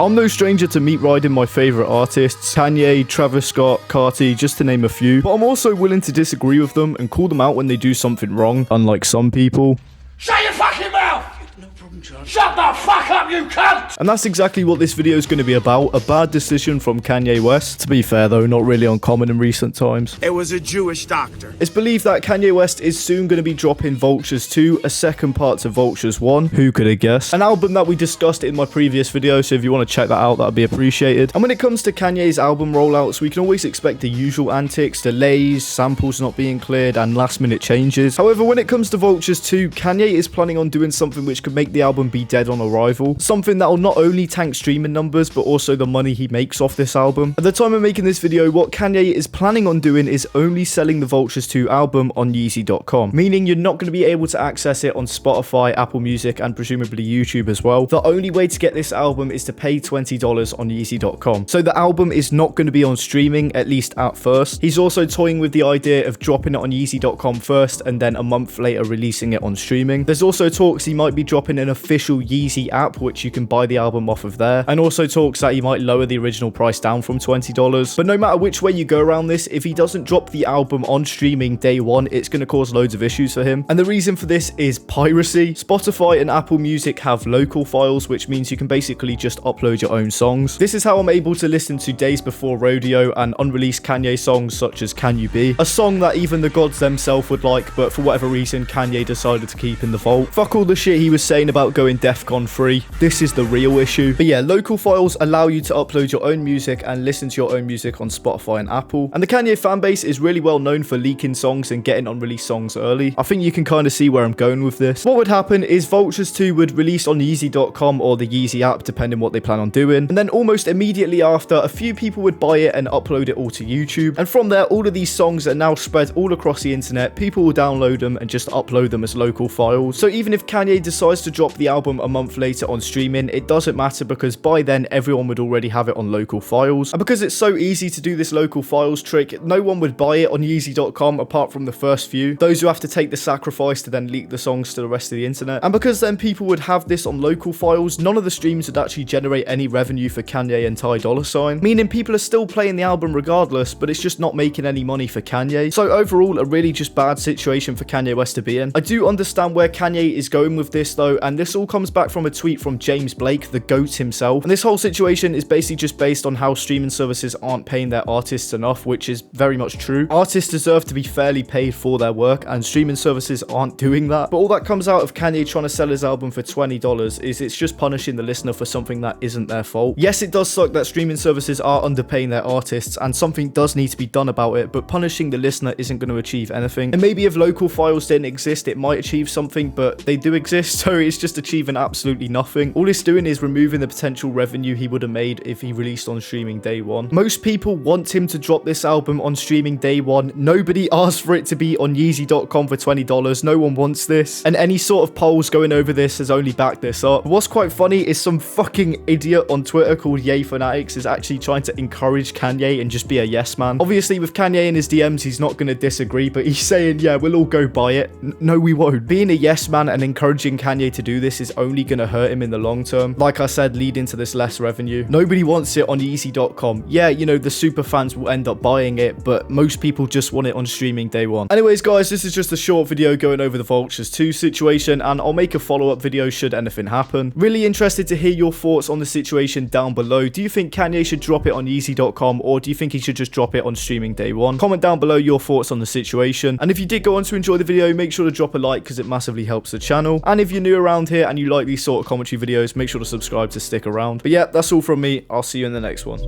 I'm no stranger to meat riding my favorite artists, Kanye, Travis Scott, Carti, just to name a few, but I'm also willing to disagree with them and call them out when they do something wrong, unlike some people. Shut your fucking mouth! No problem, John. Shut the fuck up, you cunt! And that's exactly what this video is going to be about, a bad decision from Kanye West. To be fair though, not really uncommon in recent times. It was a Jewish doctor. It's believed that Kanye West is soon going to be dropping Vultures 2, a second part to Vultures 1. Who could have guessed? An album that we discussed in my previous video, so if you want to check that out, that'd be appreciated. And when it comes to Kanye's album rollouts, we can always expect the usual antics, delays, samples not being cleared, and last minute changes. However, when it comes to Vultures 2, Kanye is planning on doing something which could make the album be dead on arrival. Something that will not only tank streaming numbers, but also the money he makes off this album. At the time of making this video, what Kanye is planning on doing is only selling the Vultures 2 album on Yeezy.com, meaning you're not going to be able to access it on Spotify, Apple Music, and presumably YouTube as well. The only way to get this album is to pay $20 on Yeezy.com. So the album is not going to be on streaming, at least at first. He's also toying with the idea of dropping it on Yeezy.com first, and then a month later releasing it on streaming. There's also talks he might be dropping an official Yeezy app, which you can buy the album off of there, and also talks that he might lower the original price down from $20. But no matter which way you go around this, if he doesn't drop the album on streaming day one, it's going to cause loads of issues for him. And the reason for this is piracy. Spotify and Apple Music have local files, which means you can basically just upload your own songs. This is how I'm able to listen to Days Before Rodeo and unreleased Kanye songs such as Can You Be, a song that even the gods themselves would like, but for whatever reason Kanye decided to keep in the vault. Fuck all the shit he was saying about going DEFCON free. This is the real issue. But yeah, local files allow you to upload your own music and listen to your own music on Spotify and Apple. And the Kanye fanbase is really well known for leaking songs and getting unreleased songs early. I think you can kind of see where I'm going with this. What would happen is Vultures 2 would release on Yeezy.com or the Yeezy app, depending what they plan on doing. And then almost immediately after, a few people would buy it and upload it all to YouTube. And from there, all of these songs are now spread all across the internet. People will download them and just upload them as local files. So even if Kanye decides to drop the album a month later on streaming, it doesn't matter because by then everyone would already have it on local files. And because it's so easy to do this local files trick, no one would buy it on Yeezy.com apart from the first few, those who have to take the sacrifice to then leak the songs to the rest of the internet. And because then people would have this on local files, none of the streams would actually generate any revenue for Kanye and Ty Dolla $ign, meaning people are still playing the album regardless, but it's just not making any money for Kanye. So overall, a really just bad situation for Kanye West to be in. I do understand where Kanye is going with this though, and this all comes back from a tweet from James Blake, the GOAT himself. And this whole situation is basically just based on how streaming services aren't paying their artists enough, which is very much true. Artists deserve to be fairly paid for their work, and streaming services aren't doing that. But all that comes out of Kanye trying to sell his album for $20 is it's just punishing the listener for something that isn't their fault. Yes, it does suck that streaming services are underpaying their artists, and something does need to be done about it, but punishing the listener isn't going to achieve anything. And maybe if local files didn't exist, it might achieve something, but they do exist, so it's just achieving absolutely nothing. All it's doing is removing the potential revenue he would have made if he released on streaming day one. Most people want him to drop this album on streaming day one. Nobody asked for it to be on Yeezy.com for $20. No one wants this. And any sort of polls going over this has only backed this up. What's quite funny is some fucking idiot on Twitter called Ye Fanatics is actually trying to encourage Kanye and just be a yes man. Obviously with Kanye in his DMs, he's not going to disagree, but he's saying, yeah, we'll all go buy it. No, we won't. Being a yes man and encouraging Kanye to do this is only going to hurt him in the long term. Like I said, leading to this less revenue. Nobody wants it on Yeezy.com. Yeah, you know, the super fans will end up buying it, but most people just want it on streaming day one. Anyways, guys, this is just a short video going over the Vultures 2 situation, and I'll make a follow-up video should anything happen. Really interested to hear your thoughts on the situation down below. Do you think Kanye should drop it on Yeezy.com, or do you think he should just drop it on streaming day one? Comment down below your thoughts on the situation, and if you did go on to enjoy the video, make sure to drop a like because it massively helps the channel. And if you're new around here and you like these sort of commentary videos, make sure to subscribe to stick around. But yeah, that's all from me. I'll see you in the next one.